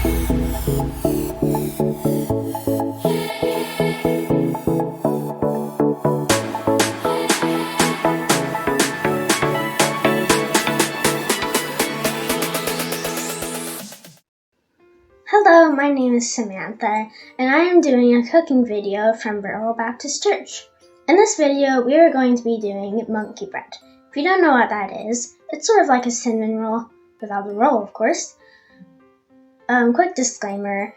Hello, my name is Samantha, and I am doing a cooking video from Rural Baptist Church. In this video, we are going to be doing monkey bread. If you don't know what that is, it's sort of like a cinnamon roll, without the roll, of course. Quick disclaimer,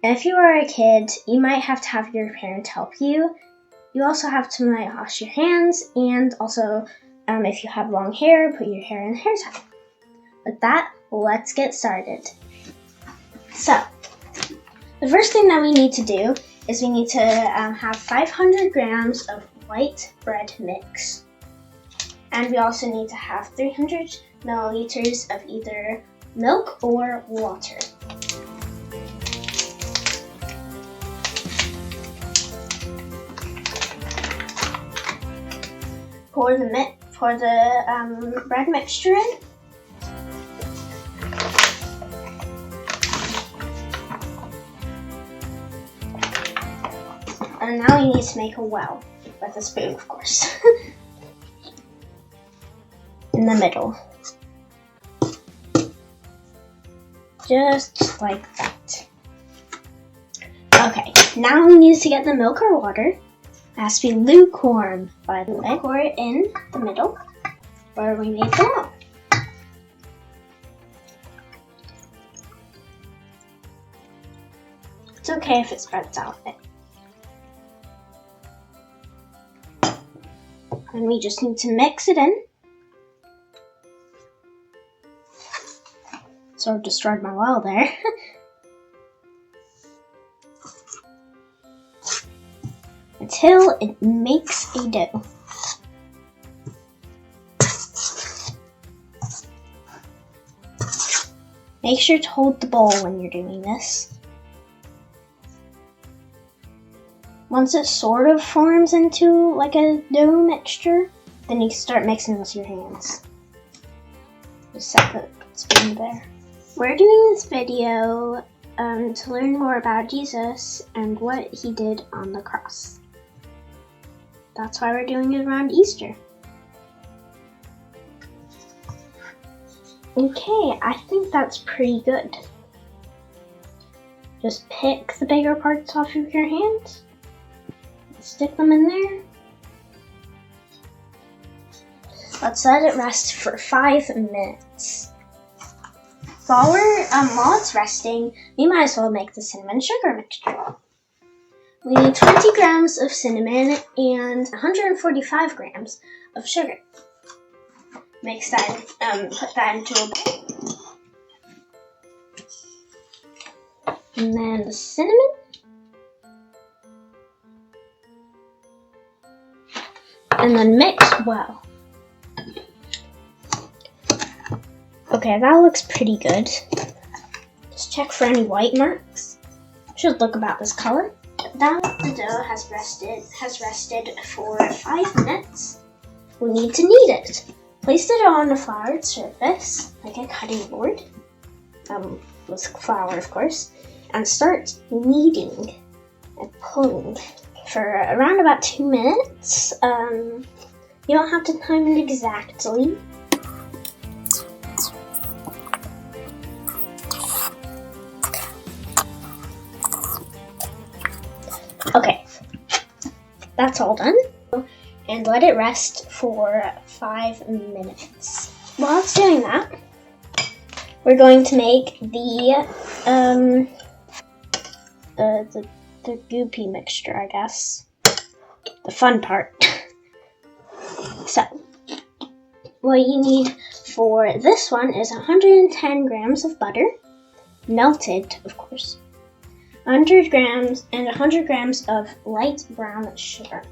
if you are a kid, you might have to have your parents help you. You also have to might wash your hands, and also, if you have long hair, put your hair in a hair tie. With that, let's get started. So, the first thing that we need to do is we need to have 500 grams of white bread mix. And we also need to have 300 milliliters of either milk or water. Pour the bread mixture in. And now you need to make a well, with a spoon, of course, in the middle. Just like that. Okay, now we need to get the milk or water. It has to be lukewarm, by the way. Pour it in the middle, where we made the well. It's okay if it spreads out a bit. And we just need to mix it in. Sort of destroyed my well there. Until it makes a dough. Make sure to hold the bowl when you're doing this. Once it sort of forms into like a dough mixture, then you can start mixing with your hands. Just set the spoon there. We're doing this video to learn more about Jesus and what he did on the cross. That's why we're doing it around Easter. Okay, I think that's pretty good. Just pick the bigger parts off of your hands. Stick them in there. Let's let it rest for 5 minutes. While it's resting, we might as well make the cinnamon sugar mixture. We need 20 grams of cinnamon and 145 grams of sugar. Mix that, put that into a bowl. And then the cinnamon. And then mix well. Okay, that looks pretty good. Just check for any white marks. Should look about this color. Now the dough has rested for 5 minutes. We need to knead it. Place the dough on a floured surface, like a cutting board, with flour of course, and start kneading and pulling. For around about 2 minutes. You don't have to time it exactly. Okay, that's all done. And let it rest for 5 minutes. While it's doing that, we're going to make the goopy mixture, I guess. The fun part. So, what you need for this one is 110 grams of butter, melted, of course, 100 grams and 100 grams of light brown sugar.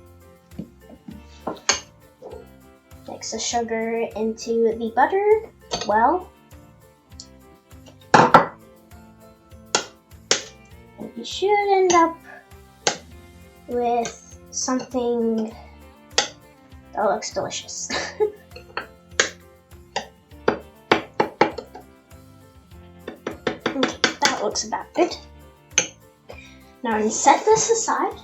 Mix the sugar into the butter well. And you should end up with something that looks delicious. Okay, that that looks about good. Now I'm going to set this aside.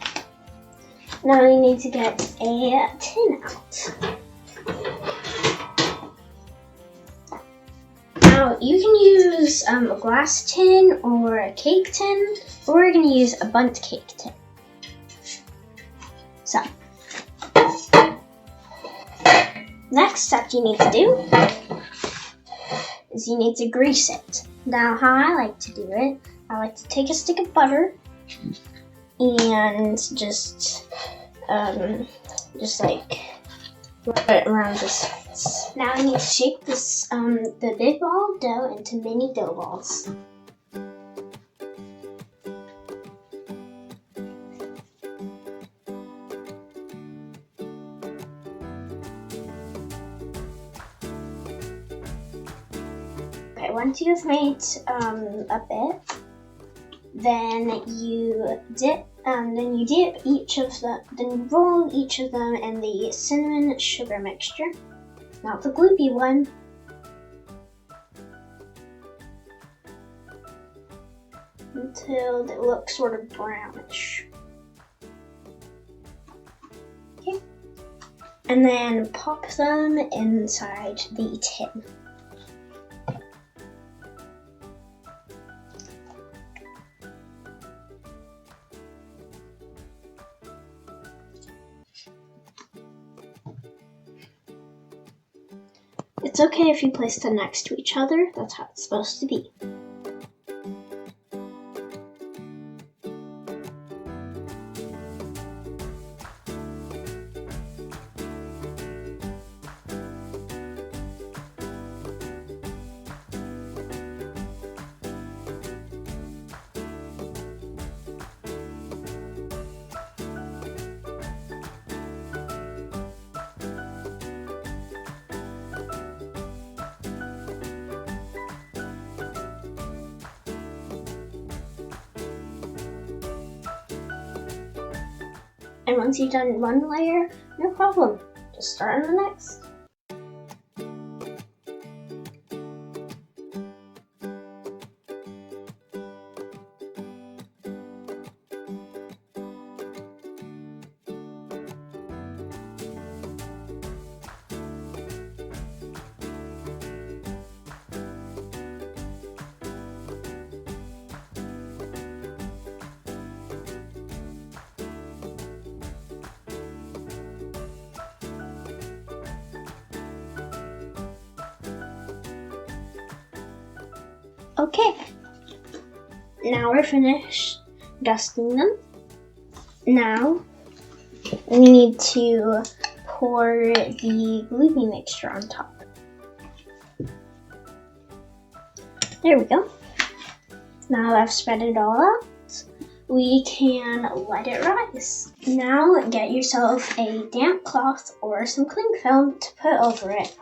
Now we need to get a tin out. Now you can use a glass tin or a cake tin, or we're going to use a bundt cake tin. So, next step you need to do is you need to grease it. Now how I like to do it, I like to take a stick of butter and just like rub it around the sides. Now I need to shape this the big ball of dough into mini dough balls. Okay, once you've made a bit, then you dip each of them, then you roll each of them in the cinnamon sugar mixture, not the gloopy one. Until they look sort of brownish. Okay. And then pop them inside the tin. It's okay if you place them next to each other, that's how it's supposed to be. And once you've done one layer, no problem. Just start on the next. Okay, now we're finished dusting them. Now we need to pour the gloopy mixture on top. There we go. Now that I've spread it all out, we can let it rise. Now get yourself a damp cloth or some cling film to put over it.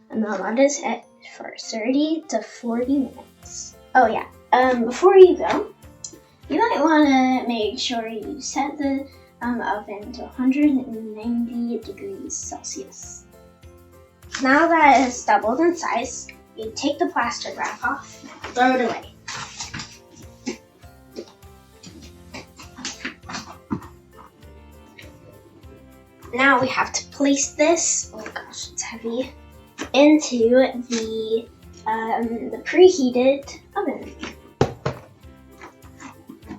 And then let it sit for 30 to 40 minutes. Oh yeah, before you go, you might want to make sure you set the oven to 190 degrees Celsius. Now that it has doubled in size, you take the plastic wrap off, throw it away. Now we have to place this, oh gosh, it's heavy, into the preheated oven.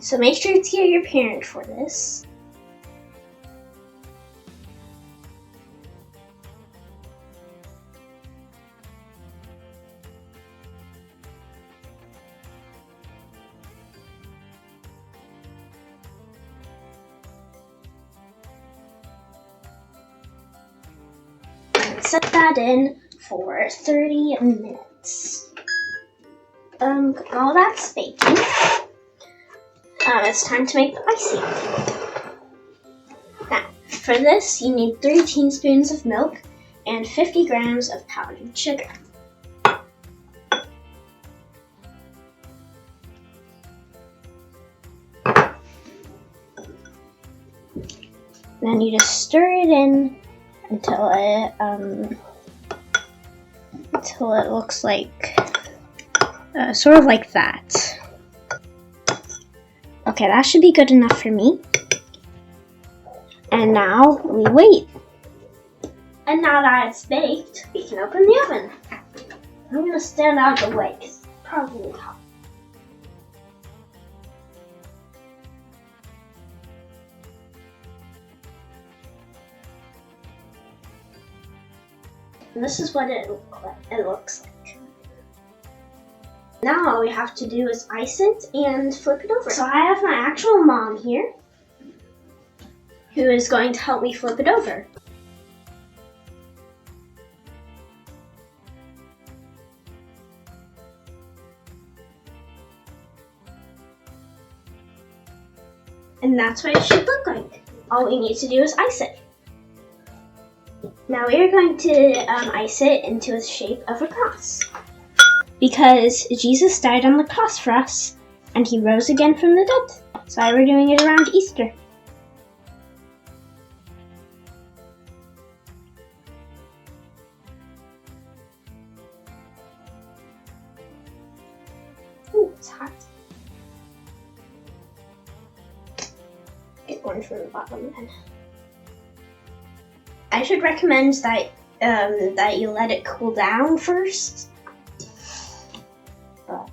So make sure to get your parent for this. Set that in for 30 minutes. While that's baking, it's time to make the icing. Now, for this, you need 3 teaspoons of milk and 50 grams of powdered sugar. Then you just stir it in until it looks like sort of like that. Okay, that should be good enough for me. And now we wait. And now that it's baked, we can open the oven. I'm gonna stand out of the way because it's probably hot. And this is what it looks like. Now all we have to do is ice it and flip it over. So I have my actual mom here who is going to help me flip it over. And that's what it should look like. All we need to do is ice it. Now we are going to ice it into the shape of a cross. Because Jesus died on the cross for us, and he rose again from the dead. So we're doing it around Easter. Ooh, it's hot. Get one from the bottom then. I should recommend that that you let it cool down first. But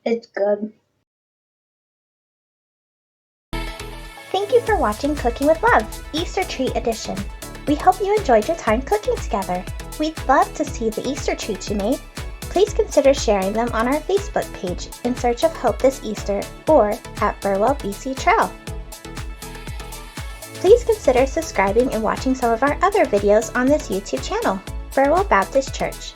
it's good. Thank you for watching Cooking with Love, Easter Treat Edition. We hope you enjoyed your time cooking together. We'd love to see the Easter treats you made. Please consider sharing them on our Facebook page, In Search of Hope This Easter, or at Burwell BC Trail. Please consider subscribing and watching some of our other videos on this YouTube channel, Burwell Baptist Church.